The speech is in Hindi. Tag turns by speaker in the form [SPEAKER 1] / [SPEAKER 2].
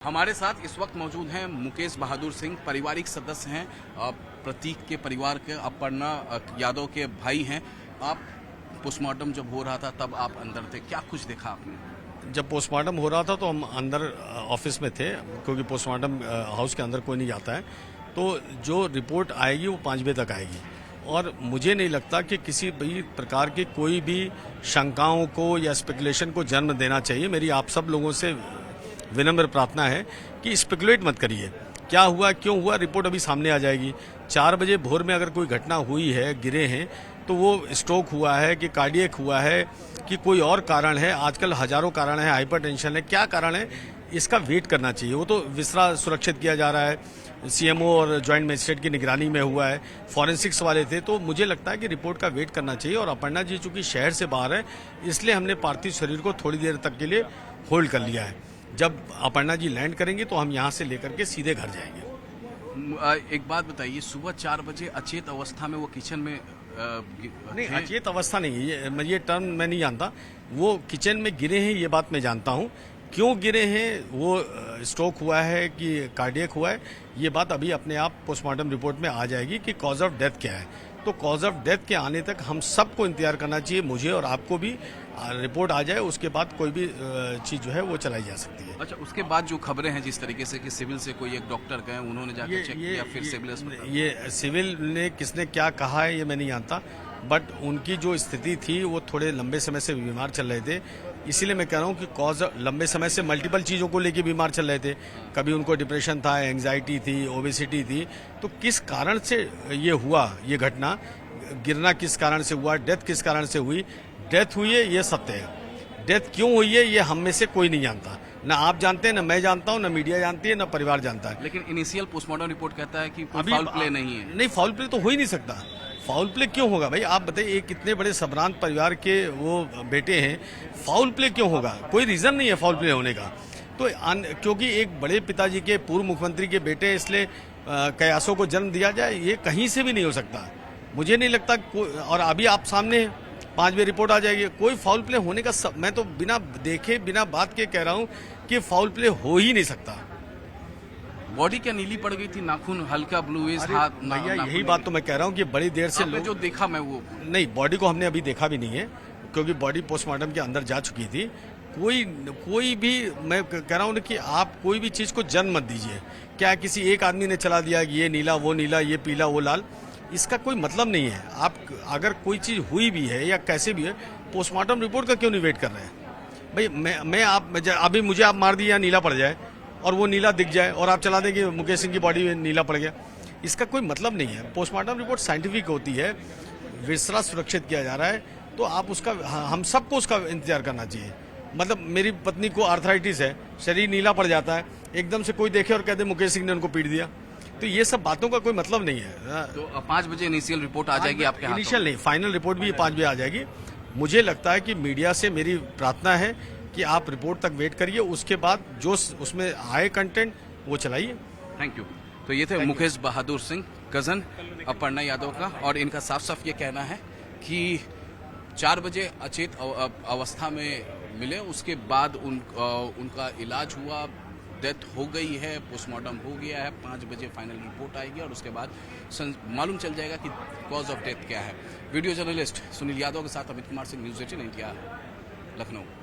[SPEAKER 1] हमारे साथ इस वक्त मौजूद हैं मुकेश बहादुर सिंह, पारिवारिक सदस्य हैं, प्रतीक के परिवार के, अपर्णा यादव के भाई हैं। आप पोस्टमार्टम जब हो रहा था तब आप अंदर थे, क्या कुछ देखा आपने?
[SPEAKER 2] जब पोस्टमार्टम हो रहा था तो हम अंदर ऑफिस में थे, क्योंकि पोस्टमार्टम हाउस के अंदर कोई नहीं जाता है। तो जो रिपोर्ट आएगी वो 5 बजे तक आएगी और मुझे नहीं लगता कि किसी भी प्रकार की कोई भी शंकाओं को या स्पेकुलेशन को जन्म देना चाहिए। मेरी आप सब लोगों से विनम्र प्रार्थना है कि स्पेकुलेट मत करिए। क्या हुआ, क्यों हुआ, रिपोर्ट अभी सामने आ जाएगी। 4 बजे भोर में अगर कोई घटना हुई है, गिरे हैं, तो वो स्ट्रोक हुआ है कि कार्डियक हुआ है कि कोई और कारण है। आजकल हजारों कारण है, हाइपरटेंशन है, क्या कारण है इसका वेट करना चाहिए। वो तो विसरा सुरक्षित किया जा रहा है, सीएमओ और ज्वाइंट मजिस्ट्रेट की निगरानी में हुआ है, फॉरेंसिक्स वाले थे। तो मुझे लगता है कि रिपोर्ट का वेट करना चाहिए। और अपर्णा जी चूंकि शहर से बाहर है, इसलिए हमने पार्थिव शरीर को थोड़ी देर तक के लिए होल्ड कर लिया है। जब अपर्णा जी लैंड करेंगे तो हम यहाँ से लेकर के सीधे घर जाएंगे।
[SPEAKER 1] एक बात बताइए, सुबह 4 बजे अचेत अवस्था में वो किचन में
[SPEAKER 2] नहीं, अचेत अवस्था नहीं है, ये टर्म मैं नहीं जानता। वो किचन में गिरे हैं ये बात मैं जानता हूँ। क्यों गिरे हैं, वो स्ट्रोक हुआ है कि कार्डियक हुआ है, ये बात अभी अपने आप पोस्टमार्टम रिपोर्ट में आ जाएगी कि कॉज ऑफ डेथ क्या है। तो कॉज ऑफ डेथ के आने तक हम सबको इंतजार करना चाहिए, मुझे और आपको भी। रिपोर्ट आ जाए उसके बाद कोई भी चीज जो है वो चलाई जा सकती है।
[SPEAKER 1] अच्छा, उसके बाद जो खबरें हैं जिस तरीके से कि सिविल से कोई एक डॉक्टर गए, उन्होंने जाकर चेक किया, फिर सिविल अस्पताल।
[SPEAKER 2] ये सिविल ने किसने क्या कहा है ये मैं नहीं जानता, बट उनकी जो स्थिति थी वो थोड़े लंबे समय से बीमार चल रहे थे। इसीलिए मैं कह रहा हूँ कि कॉज लंबे समय से मल्टीपल चीज़ों को लेके बीमार चल रहे थे। कभी उनको डिप्रेशन था, एंग्जाइटी थी, ओबेसिटी थी। तो किस कारण से ये हुआ, ये घटना, गिरना किस कारण से हुआ, डेथ किस कारण से हुई, डेथ हुई है ये सत्य है। डेथ क्यों हुई है ये हम में से कोई नहीं जानता, ना आप जानते हैं, ना मैं जानता हूँ, ना मीडिया जानती है, ना परिवार जानता है।
[SPEAKER 1] लेकिन इनिशियल पोस्टमार्टम रिपोर्ट कहता है कि फाउल प्ले नहीं है।
[SPEAKER 2] नहीं, फाउल प्ले तो हो ही नहीं सकता। फाउल प्ले क्यों होगा भाई, आप बताइए। एक कितने बड़े सम्रांत परिवार के वो बेटे हैं, फाउल प्ले क्यों होगा? कोई रीजन नहीं है फाउल प्ले होने का। तो क्योंकि एक बड़े पिताजी के, पूर्व मुख्यमंत्री के बेटे, इसलिए कयासों को जन्म दिया जाए, ये कहीं से भी नहीं हो सकता। मुझे नहीं लगता। और अभी आप सामने 5 बजे रिपोर्ट आ जाएगी, कोई फाउल प्ले होने का मैं तो बिना देखे, बिना बात के कह रहा हूं कि फाउल प्ले हो ही नहीं सकता।
[SPEAKER 1] बॉडी क्या नीली पड़ गई थी, नाखून हल्का ब्लूइश, हाथ
[SPEAKER 2] भैया यही बात तो मैं कह रहा हूँ कि बड़ी देर से लोग
[SPEAKER 1] जो देखा मैं वो
[SPEAKER 2] नहीं, बॉडी को हमने अभी देखा भी नहीं है, क्योंकि बॉडी पोस्टमार्टम के अंदर जा चुकी थी। कोई भी, मैं कह रहा हूँ कि आप कोई भी चीज को जन्म मत दीजिए। क्या किसी एक आदमी ने चला दिया कि ये नीला, वो नीला, ये पीला, वो लाल, इसका कोई मतलब नहीं है। आप अगर कोई चीज हुई भी है या कैसे भी है, पोस्टमार्टम रिपोर्ट का क्यों नहीं वेट कर रहे हैं भाई? अभी मुझे आप मार दिया, नीला पड़ जाए और वो नीला दिख जाए और आप चला दें कि मुकेश सिंह की बॉडी में नीला पड़ गया, इसका कोई मतलब नहीं है। पोस्टमार्टम रिपोर्ट साइंटिफिक होती है, विसरा सुरक्षित किया जा रहा है, तो आप उसका, हम सबको उसका इंतजार करना चाहिए। मतलब मेरी पत्नी को आर्थराइटिस है, शरीर नीला पड़ जाता है, एकदम से कोई देखे और कहते मुकेश सिंह ने उनको पीट दिया, तो ये सब बातों का कोई मतलब नहीं है।
[SPEAKER 1] तो 5 बजे इनिशियल रिपोर्ट आ जाएगी आपके हाथ?
[SPEAKER 2] इनिशियल नहीं, फाइनल रिपोर्ट भी 5 बजे आ जाएगी। मुझे लगता है कि मीडिया से मेरी प्रार्थना है कि आप रिपोर्ट तक वेट करिए, उसके बाद जो उसमें आए कंटेंट वो चलाइए।
[SPEAKER 1] Thank you. तो ये थे मुकेश बहादुर सिंह, कजन अपर्णा यादव का, और इनका साफ साफ ये कहना है कि 4 बजे अचेत अवस्था में मिले, उसके बाद उनका इलाज हुआ, डेथ हो गई है, पोस्टमार्टम हो गया है, 5 बजे फाइनल रिपोर्ट आएगी और उसके बाद मालूम चल जाएगा कि कॉज ऑफ डेथ क्या है। वीडियो जर्नलिस्ट सुनील यादव के साथ अमित कुमार सिंह, न्यूज़ 18 इंडिया, लखनऊ।